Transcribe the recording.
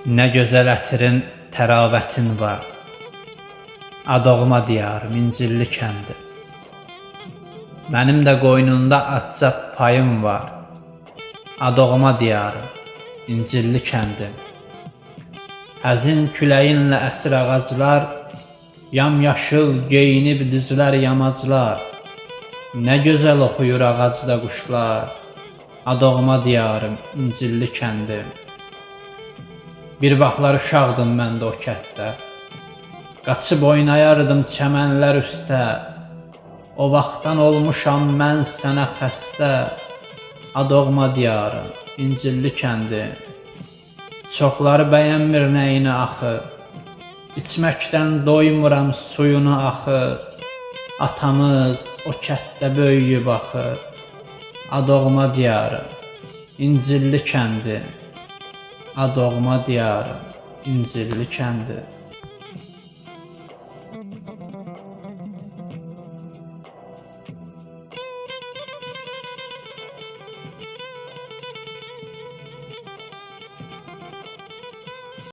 Nə gözəl ətirin, təravətin var. Adoğma diyarım, İncilli kəndi. Mənim də qoynunda atca payım var. Adoğma diyarım, İncilli kəndim. Həzin küləyinlə əsir ağaclar, yamyaşıl geyinib düzlər yamaclar. Nə gözəl oxuyur ağacda quşlar. Adoğma diyarım, İncilli kəndim. Bir vaxtlar uşaqdım mən də o kənddə. Qaçıb oynayardım çəmənlər üstə. O vaxtdan olmuşam mən sənə xəstə. Adoğma diyarım, İncilli kəndim. Çoxları bəyənmir nəyini axı. İçməkdən doymuram suyunu axı. Atamız o kənddə böyüyüb axı. Adoğma diyarım, İncilli kəndim. Adoğma diyarım, İncilli kəndi.